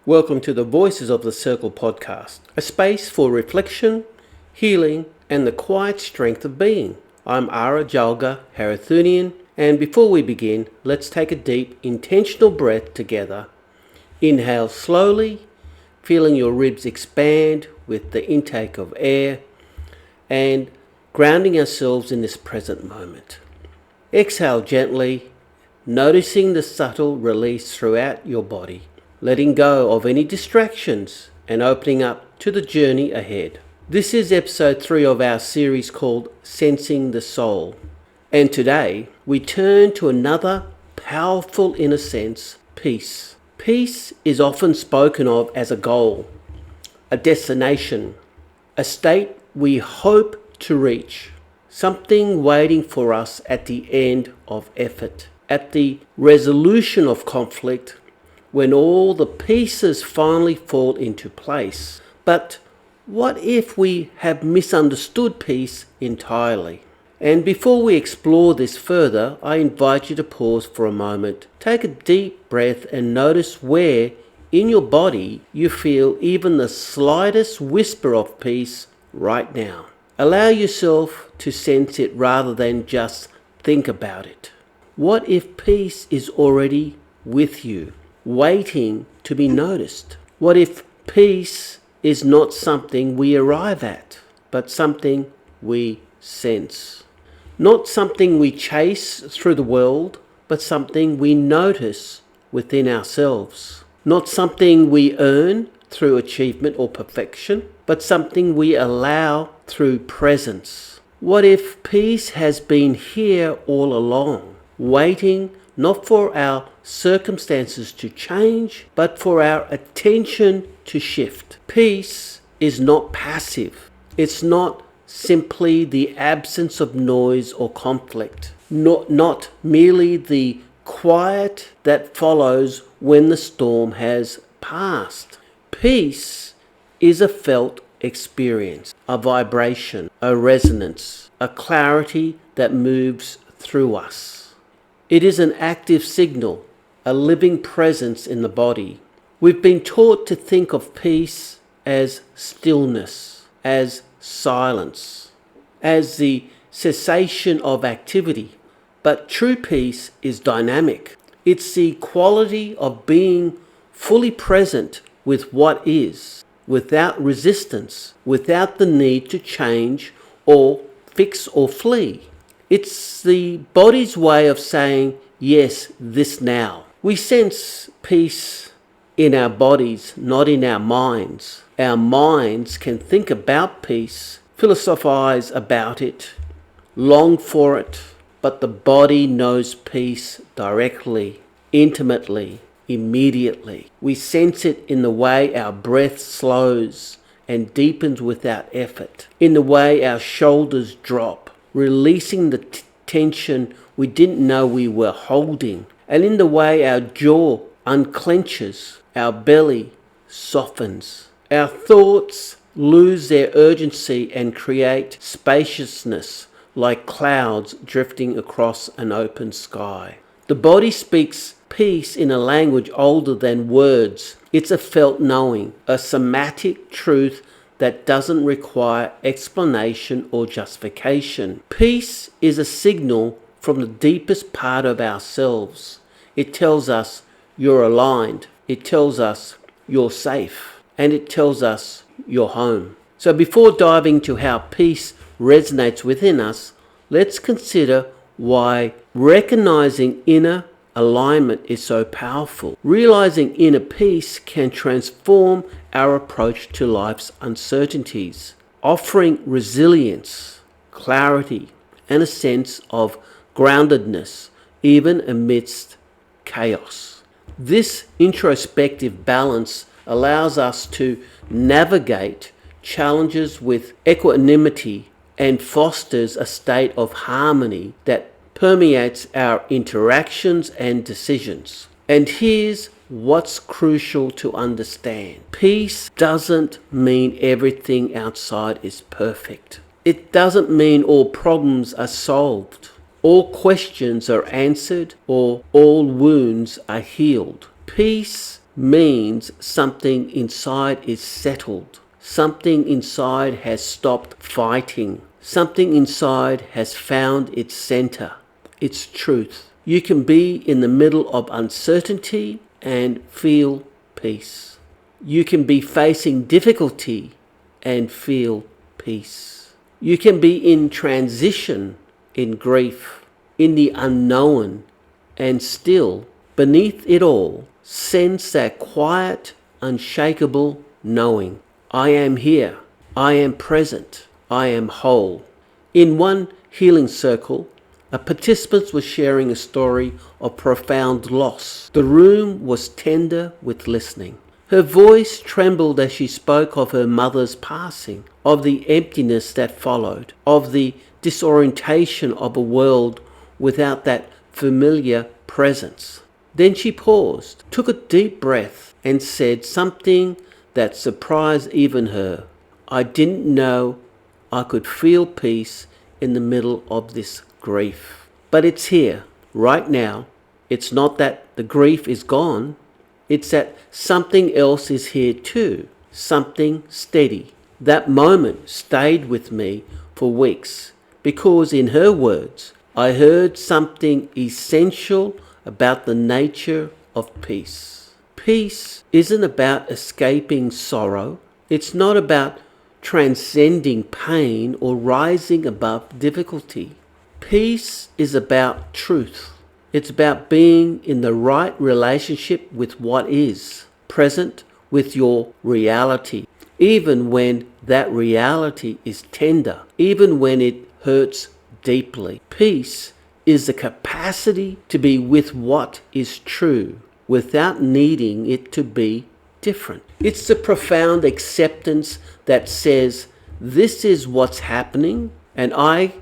Welcome to the Voices of the Circle podcast, a space for reflection, healing, and the quiet strength of being. I'm Ara Jalga Harathunian, and before we begin, let's take a deep, intentional breath together. Inhale slowly, feeling your ribs expand with the intake of air, and grounding ourselves in this present moment. Exhale gently, noticing the subtle release throughout your body, letting go of any distractions and opening up to the journey ahead. This is episode 3 of our series called Sensing the Soul. And today we turn to another powerful inner sense, peace. Peace is often spoken of as a goal, a destination, a state we hope to reach, something waiting for us at the end of effort, at the resolution of conflict, when all the pieces finally fall into place. But what if we have misunderstood peace entirely? And before we explore this further, I invite you to pause for a moment. Take a deep breath and notice where in your body you feel even the slightest whisper of peace right now. Allow yourself to sense it rather than just think about it. What if peace is already with you, waiting to be noticed? What if peace is not something we arrive at, but something we sense? Not something we chase through the world, but something we notice within ourselves. Not something we earn through achievement or perfection, but something we allow through presence. What if peace has been here all along, waiting not for our circumstances to change, but for our attention to shift? Peace is not passive. It's not simply the absence of noise or conflict, not merely the quiet that follows when the storm has passed. Peace is a felt experience, a vibration, a resonance, a clarity that moves through us. It is an active signal, a living presence in the body. We've been taught to think of peace as stillness, as silence, as the cessation of activity. But true peace is dynamic. It's the quality of being fully present with what is, without resistance, without the need to change or fix or flee. It's the body's way of saying, yes, this now. We sense peace in our bodies, not in our minds. Our minds can think about peace, philosophize about it, long for it, but the body knows peace directly, intimately, immediately. We sense it in the way our breath slows and deepens without effort, in the way our shoulders drop, releasing the tension we didn't know we were holding, and in the way our jaw unclenches, our belly softens, our thoughts lose their urgency and create spaciousness like clouds drifting across an open sky. The body speaks peace in a language older than words. It's a felt knowing, a somatic truth that doesn't require explanation or justification. Peace is a signal from the deepest part of ourselves. It tells us you're aligned. It tells us you're safe. And it tells us you're home. So before diving to how peace resonates within us, let's consider why recognizing inner alignment is so powerful. Realizing inner peace can transform our approach to life's uncertainties, offering resilience, clarity, and a sense of groundedness, even amidst chaos. This introspective balance allows us to navigate challenges with equanimity and fosters a state of harmony that permeates our interactions and decisions. And here's what's crucial to understand. Peace doesn't mean everything outside is perfect. It doesn't mean all problems are solved, all questions are answered, or all wounds are healed. Peace means something inside is settled. Something inside has stopped fighting. Something inside has found its center, its truth. You can be in the middle of uncertainty and feel peace. You can be facing difficulty and feel peace. You can be in transition, in grief, in the unknown, and still, beneath it all, sense that quiet, unshakable knowing. I am here. I am present. I am whole. In one healing circle, a participant was sharing a story of profound loss. The room was tender with listening. Her voice trembled as she spoke of her mother's passing, of the emptiness that followed, of the disorientation of a world without that familiar presence. Then she paused, took a deep breath, and said something that surprised even her. I didn't know I could feel peace in the middle of this grief. But it's here, right now. It's not that the grief is gone. It's that something else is here too, something steady. That moment stayed with me for weeks because, in her words, I heard something essential about the nature of peace. Peace isn't about escaping sorrow. It's not about transcending pain or rising above difficulty. Peace is about truth. It's about being in the right relationship with what is, present with your reality, even when that reality is tender, even when it hurts deeply. Peace is the capacity to be with what is true without needing it to be different. It's the profound acceptance that says, this is what's happening and I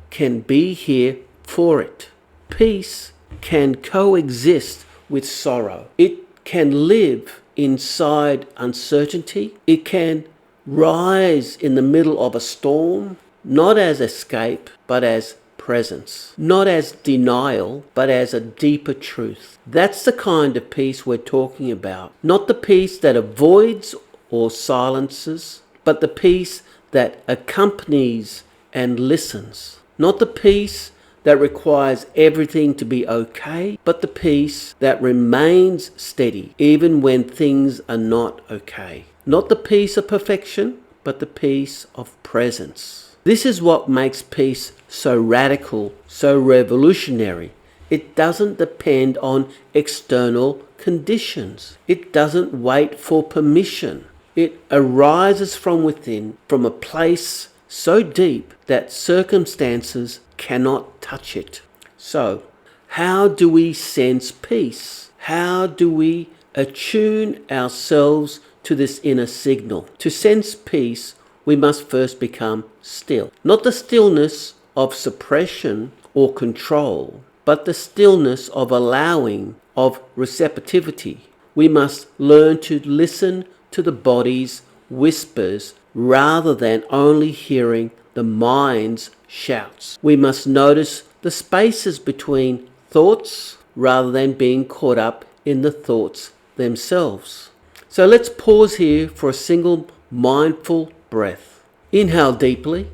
can be here for it. Peace can coexist with sorrow. It can live inside uncertainty. It can rise in the middle of a storm, not as escape, but as presence. Not as denial, but as a deeper truth. That's the kind of peace we're talking about. Not the peace that avoids or silences, but the peace that accompanies and listens. Not the peace that requires everything to be okay, but the peace that remains steady even when things are not okay. Not the peace of perfection, but the peace of presence. This is what makes peace so radical, so revolutionary. It doesn't depend on external conditions. It doesn't wait for permission. It arises from within, from a place so deep that circumstances cannot touch it. So, how do we sense peace? How do we attune ourselves to this inner signal? To sense peace, we must first become still. Not the stillness of suppression or control, but the stillness of allowing, of receptivity. We must learn to listen to the body's whispers rather than only hearing the mind's shouts. We must notice the spaces between thoughts rather than being caught up in the thoughts themselves. So let's pause here for a single mindful breath. Inhale deeply,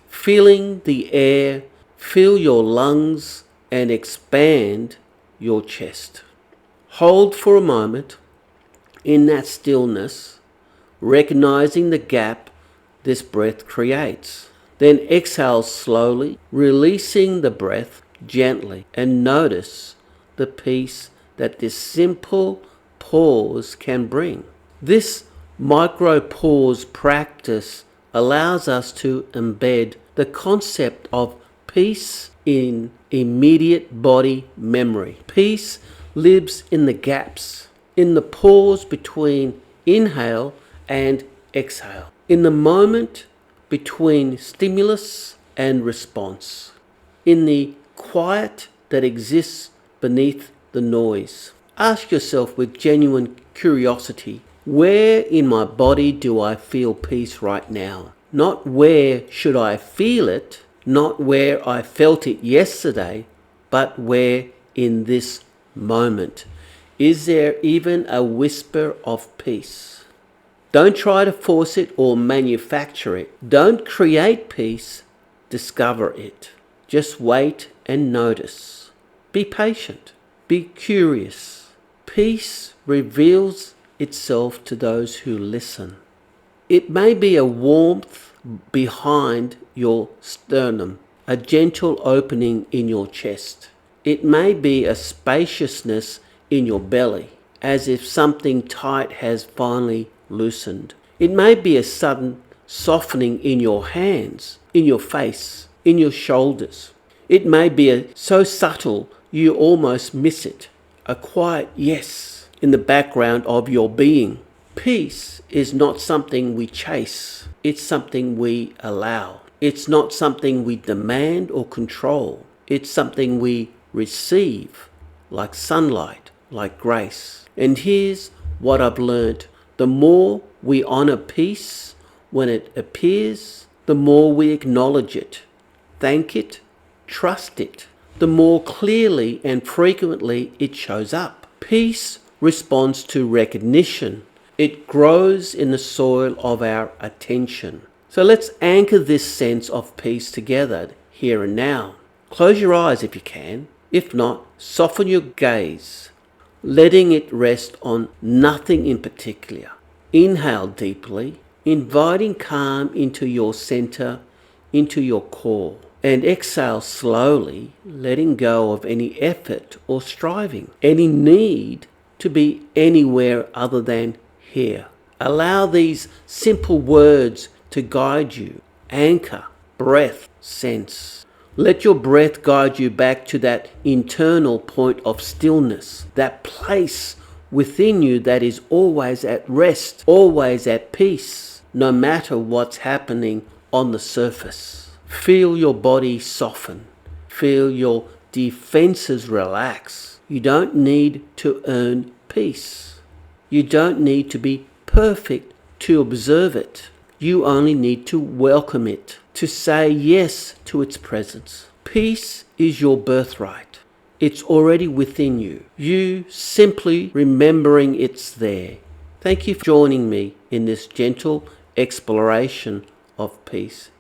feeling the air fill your lungs and expand your chest. Hold for a moment in that stillness, recognizing the gap this breath creates. Then exhale slowly, releasing the breath gently, and notice the peace that this simple pause can bring. This micro pause practice allows us to embed the concept of peace in immediate body memory. Peace lives in the gaps, in the pause between inhale and exhale, in the moment between stimulus and response, in the quiet that exists beneath the noise. Ask yourself with genuine curiosity, where in my body do I feel peace right now? Not where should I feel it, not where I felt it yesterday, but where in this moment. Is there even a whisper of peace? Don't try to force it or manufacture it. Don't create peace, discover it. Just wait and notice. Be patient. Be curious. Peace reveals itself to those who listen. It may be a warmth behind your sternum, a gentle opening in your chest. It may be a spaciousness in your belly, as if something tight has finally loosened. It may be a sudden softening in your hands, in your face, in your shoulders. It may be so subtle you almost miss it. A quiet yes in the background of your being. Peace is not something we chase. It's something we allow. It's not something we demand or control. It's something we receive, like sunlight, like grace. And here's what I've learned. The more we honor peace when it appears, the more we acknowledge it, thank it, trust it, the more clearly and frequently it shows up. Peace responds to recognition. It grows in the soil of our attention. So let's anchor this sense of peace together here and now. Close your eyes if you can. If not, soften your gaze, letting it rest on nothing in particular. Inhale deeply, inviting calm into your center, into your core. And exhale slowly, letting go of any effort or striving, any need to be anywhere other than here. Allow these simple words to guide you. Anchor, breath, sense. Let your breath guide you back to that internal point of stillness, that place within you that is always at rest, always at peace, no matter what's happening on the surface. Feel your body soften. Feel your defenses relax. You don't need to earn peace. You don't need to be perfect to observe it. You only need to welcome it, to say yes to its presence. Peace is your birthright. It's already within you. You simply remembering it's there. Thank you for joining me in this gentle exploration of peace,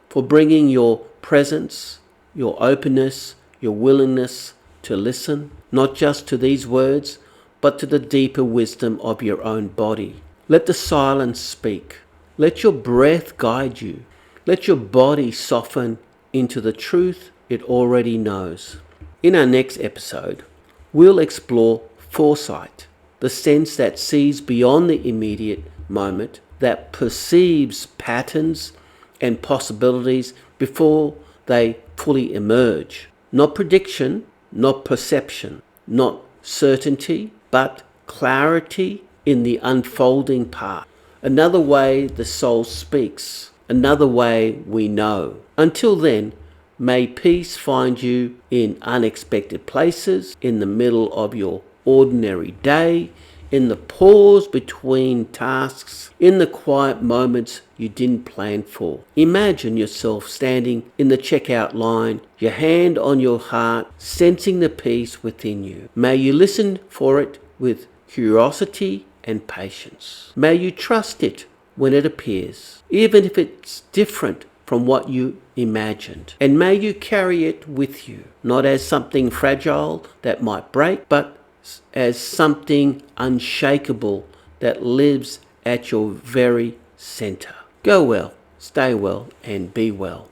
for bringing your presence, your openness, your willingness to listen, not just to these words, but to the deeper wisdom of your own body. Let the silence speak. Let your breath guide you. Let your body soften into the truth it already knows. In our next episode, we'll explore foresight, the sense that sees beyond the immediate moment, that perceives patterns and possibilities before they fully emerge. Not prediction, not perception, not certainty, but clarity in the unfolding path. Another way the soul speaks, another way we know. Until then, may peace find you in unexpected places, in the middle of your ordinary day, in the pause between tasks, in the quiet moments you didn't plan for. Imagine yourself standing in the checkout line, your hand on your heart, sensing the peace within you. May you listen for it with curiosity and patience. May you trust it when it appears, even if it's different from what you imagined. And may you carry it with you, not as something fragile that might break, but as something unshakable that lives at your very center. Go well, stay well, and be well.